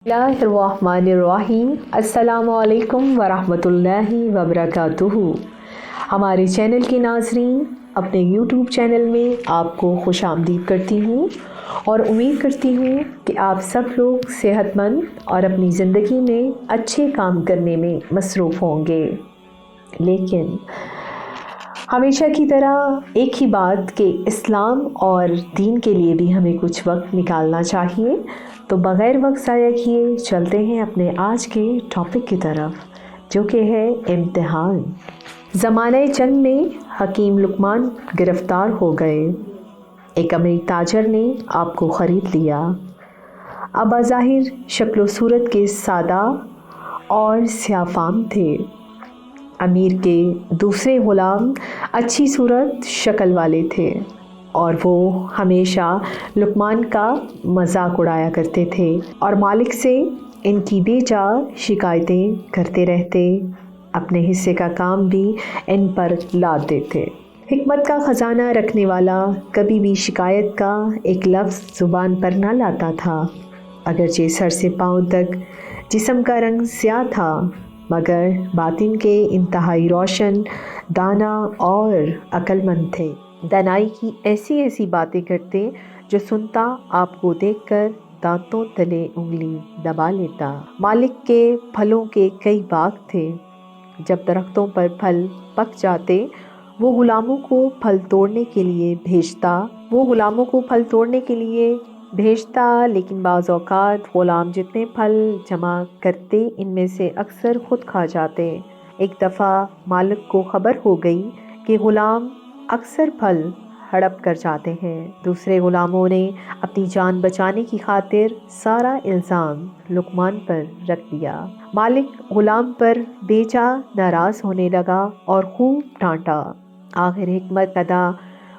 बिस्मिल्लाहिर्रहमानिर्रहीम। अस्सलामु अलैकुम वरहमतुल्लाहि वबरकातुहू। हमारे चैनल के नाज़रीन, अपने यूट्यूब चैनल में आपको खुश आमदीद करती हूँ और उम्मीद करती हूँ कि आप सब लोग सेहतमंद और अपनी ज़िंदगी में अच्छे काम करने में मसरूफ़ होंगे। लेकिन हमेशा की तरह एक ही बात कि इस्लाम और दीन के लिए भी हमें कुछ वक्त निकालना चाहिए। तो बग़ैर वक्त ज़ाया किए चलते हैं अपने आज के टॉपिक की तरफ, जो कि है इम्तिहान। ज़माने जंग में हकीम लुकमान गिरफ़्तार हो गए। एक अमीर ताजर ने आपको ख़रीद लिया। अब बज़ाहिर शक्ल व सूरत के सादा और स्याफ़ाम थे। अमीर के दूसरे ग़ुलाम अच्छी सूरत शक्ल वाले थे और वो हमेशा लुकमान का मजाक उड़ाया करते थे और मालिक से इनकी बेजा शिकायतें करते रहते। अपने हिस्से का काम भी इन पर लाद देते। हिकमत का ख़जाना रखने वाला कभी भी शिकायत का एक लफ्ज़ ज़ुबान पर ना लाता था। अगरचे सर से पाँव तक जिस्म का रंग स्याह था, मगर बातिन के इंतहाई रोशन, दाना और अक्लमंद थे। दानाई की ऐसी ऐसी बातें करते जो सुनता आपको देखकर दांतों तले उंगली दबा लेता। मालिक के फलों के कई बाग थे। जब दरख्तों पर फल पक जाते वो ग़ुलामों को फल तोड़ने के लिए भेजता। लेकिन बाज़ औक़ात ग़ुलाम जितने फल जमा करते इनमें से अक्सर ख़ुद खा जाते। एक दफ़ा मालिक को ख़बर हो गई कि ग़ुलाम अक्सर फल हड़प कर जाते हैं। दूसरे ग़ुलामों ने अपनी जान बचाने की खातिर सारा इल्ज़ाम लुकमान पर रख दिया। मालिक ग़ुलाम पर बेजा नाराज़ होने लगा और खूब डांटा। आखिर हिकमत अदा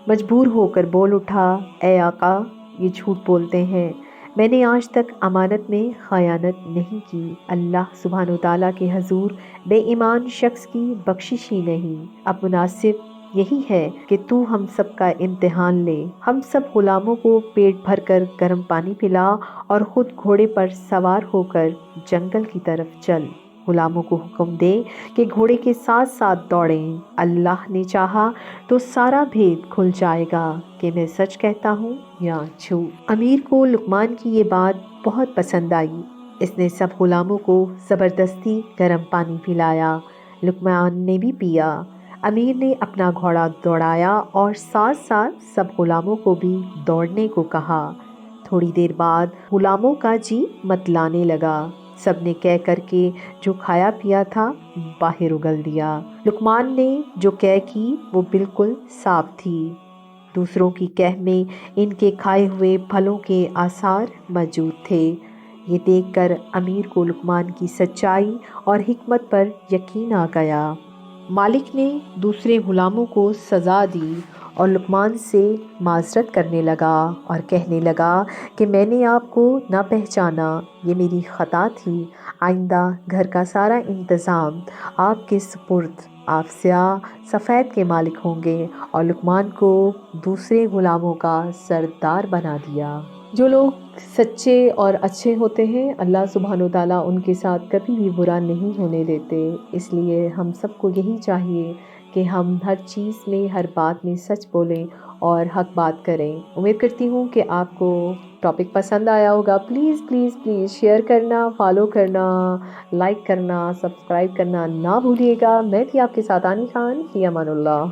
मजबूर होकर बोल उठा, ए आका, ये झूठ बोलते हैं। मैंने आज तक अमानत में ख़यानत नहीं की। अल्लाह सुब्हान व तआला के हजूर बेईमान शख्स की बख्शिश ही नहीं। अब मुनासिब यही है कि तू हम सब का इम्तिहान ले। हम सब ग़ुलामों को पेट भर कर गर्म पानी पिला और ख़ुद घोड़े पर सवार होकर जंगल की तरफ चल। ग़ुलामों को हुक्म दे कि घोड़े के साथ साथ दौड़ें। अल्लाह ने चाहा तो सारा भेद खुल जाएगा कि मैं सच कहता हूँ या झूठ। अमीर को लुकमान की ये बात बहुत पसंद आई। इसने सब ग़ुलामों को ज़बरदस्ती गर्म पानी पिलाया। लुकमान ने भी पिया। अमीर ने अपना घोड़ा दौड़ाया और साथ साथ सब ग़ुलामों को भी दौड़ने को कहा। थोड़ी देर बाद ग़ुलामों का जी मतलाने लगा। सब ने कह करके जो खाया पिया था बाहर उगल दिया। लुकमान ने जो कह की वो बिल्कुल साफ थी। दूसरों की कह में इनके खाए हुए फलों के आसार मौजूद थे। ये देखकर अमीर को लुकमान की सच्चाई और हिकमत पर यकीन आ गया। मालिक ने दूसरे ग़ुलामों को सज़ा दी और लुकमान से माज़रत करने लगा और कहने लगा कि मैंने आपको ना पहचाना, ये मेरी ख़ता थी। आइंदा घर का सारा इंतज़ाम आपके सुपुर्द। आप स्याह सफ़ेद के मालिक होंगे। और लुकमान को दूसरे ग़ुलामों का सरदार बना दिया। जो लोग सच्चे और अच्छे होते हैं, अल्लाह सुब्हान व तआला उनके साथ कभी भी बुरा नहीं होने देते। इसलिए हम सबको यही चाहिए कि हम हर चीज़ में, हर बात में सच बोलें और हक बात करें। उम्मीद करती हूँ कि आपको टॉपिक पसंद आया होगा। प्लीज़ प्लीज़ प्लीज़ शेयर करना, फॉलो करना, लाइक करना, सब्सक्राइब करना ना भूलिएगा। मैं थी आपके साथ आनी खान। फ़ी अमानुल्लाह।